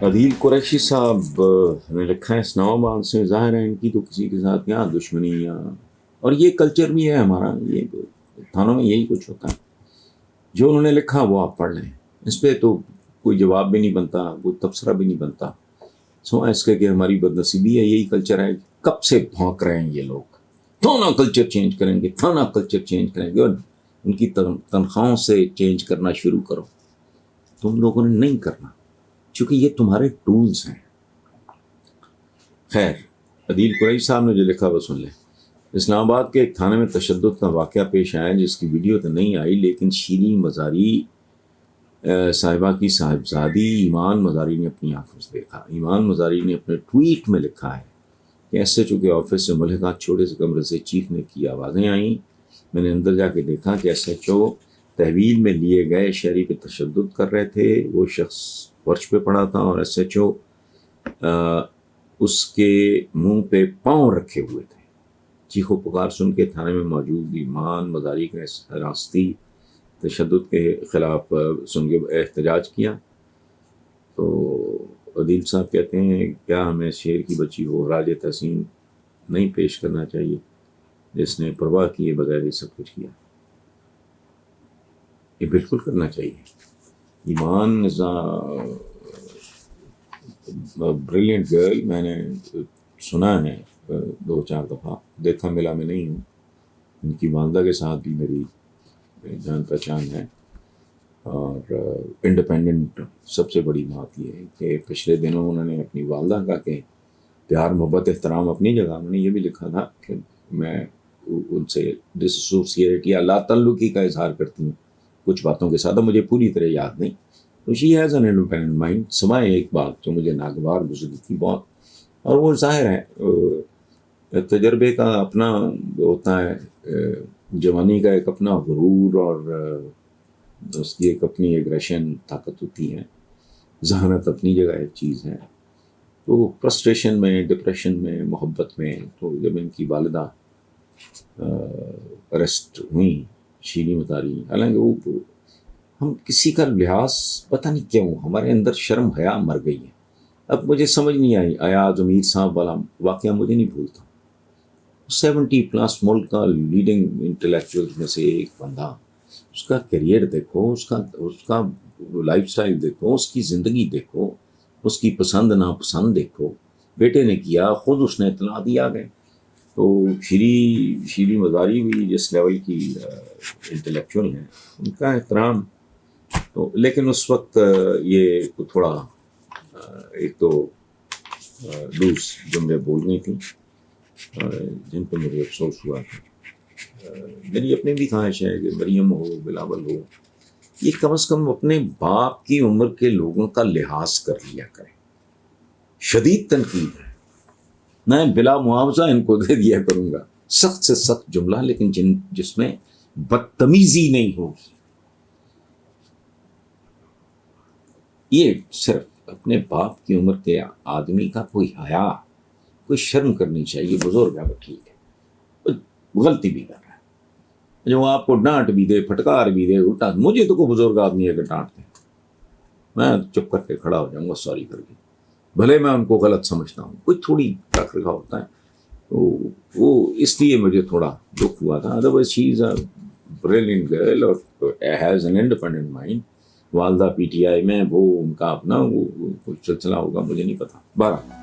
عدیل قریشی صاحب نے لکھا ہے اسلام آباد سے، ظاہر ہے ان کی تو کسی کے ساتھ کیا دشمنی یا، اور یہ کلچر بھی ہے ہمارا، یہ تھانوں میں یہی کچھ ہوتا ہے. جو انہوں نے لکھا وہ آپ پڑھ لیں، اس پہ تو کوئی جواب بھی نہیں بنتا، کوئی تبصرہ بھی نہیں بنتا. سوائے اس کے کہ ہماری بدنصیبی ہے، یہی کلچر ہے. کب سے بھونک رہے ہیں یہ لوگ، تھانا کلچر چینج کریں گے، تھانا کلچر چینج کریں گے، اور ان کی تنخواہوں سے چینج کرنا شروع کرو. تم لوگوں نے نہیں کرنا، چونکہ یہ تمہارے ٹولز ہیں. خیر، عدیل قریشی صاحب نے جو لکھا وہ سن لیں. اسلام آباد کے ایک تھانے میں تشدد کا واقعہ پیش آیا جس کی ویڈیو تو نہیں آئی، لیکن شیریں مزاری صاحبہ کی صاحبزادی ایمان مزاری نے اپنی آنکھوں سے دیکھا. ایمان مزاری نے اپنے ٹویٹ میں لکھا ہے کہ ایسے چونکہ آفس سے ملحقہ چھوٹے سے کمرے سے چیخنے کی آوازیں آئیں. میں نے اندر جا کے دیکھا کہ ایس ایچ او تحویل میں لیے گئے شہری پہ تشدد کر رہے تھے. وہ شخص فرش پہ پڑا تھا اور ایس ایچ او اس کے منہ پہ پاؤں رکھے ہوئے تھے. چیخ و پکار سن کے تھانے میں موجود ایمان مزاری کا حراستی تشدد کے خلاف سن کے احتجاج کیا. تو عدیل صاحب کہتے ہیں کیا ہمیں شیر کی بچی کو خراج تحسین نہیں پیش کرنا چاہیے جس نے پرواہ کیے بغیر یہ سب کچھ کیا؟ یہ بالکل کرنا چاہیے. ایمان بریلینٹ گرل، میں نے سنا ہے 2-4 دفعہ، دیکھا ملا میں نہیں ہوں. ان کی والدہ کے ساتھ بھی میری جان پہچان ہے. اور انڈیپینڈنٹ سب سے بڑی بات یہ ہے کہ پچھلے دنوں انہوں نے اپنی والدہ کا کہ پیار محبت احترام اپنی جگہ، انہوں نے یہ بھی لکھا تھا کہ میں ان سے ڈس ایسوسیٹ یا لا تعلقی کا اظہار کرتی ہوں کچھ باتوں کے ساتھ. اب مجھے پوری طرح یاد نہیں. تو she has an independent mind. سوائے ایک بات جو مجھے ناگوار گزری تھی بہت، اور وہ ظاہر ہے تجربے کا اپنا ہوتا ہے، جوانی کا ایک اپنا غرور اور اس کی ایک اپنی ایگریشن طاقت ہوتی ہے. ذہانت اپنی جگہ ایک چیز ہے. تو فرسٹریشن میں، ڈپریشن میں، محبت میں، تو جب ان کی والدہ اریسٹ ہوئیں شیریں مزاری، حالانکہ وہ ہم کسی کا لحاظ پتہ نہیں کیوں ہمارے اندر شرم حیا مر گئی ہے. اب مجھے سمجھ نہیں آئی ایاز امیر صاحب والا واقعہ مجھے نہیں بھولتا. 70+ ملک کا لیڈنگ انٹلیکچوئل میں سے ایک بندہ، اس کا کیریئر دیکھو، اس کا لائف سٹائل دیکھو، اس کی زندگی دیکھو، اس کی پسند ناپسند دیکھو. بیٹے نے کیا، خود اس نے اطلاع دی، آ گئے. تو شیریں مزاری بھی جس لیول کی انٹلیکچوئل ہیں، ان کا احترام. تو لیکن اس وقت یہ تھوڑا ایک تو لوز جملے بول گئی تھیں جن پہ مجھے افسوس ہوا تھا. میری اپنی بھی خواہش ہے کہ مریم ہو، بلاول ہو، یہ کم از کم اپنے باپ کی عمر کے لوگوں کا لحاظ کر لیا کریں. شدید تنقید ہے، میں بلا معاوضہ ان کو دے دیا کروں گا، سخت سے سخت جملہ، لیکن جس میں بدتمیزی نہیں ہوگی. یہ صرف اپنے باپ کی عمر کے آدمی کا کوئی حیا، کوئی شرم کرنی چاہیے. بزرگ ہے وہ ٹھیک ہے، غلطی بھی کر رہا ہے، جو آپ کو ڈانٹ بھی دے، پھٹکار بھی دے، الٹا مجھے تو کوئی بزرگ آدمی ہے کہ ڈانٹ دے، میں چپ کر کے کھڑا ہو جاؤں گا سوری کر کے، بھلے میں ان کو غلط سمجھتا ہوں. کوئی تھوڑی رکھ رکھا ہوتا ہے. تو وہ اس لیے مجھے تھوڑا دکھ ہوا تھا. Otherwise she is a brilliant girl اور ہیز این انڈیپینڈنٹ مائنڈ. والدہ پی ٹی آئی میں، وہ ان کا اپنا وہ کچھ سلسلہ ہوگا، مجھے نہیں پتا. 12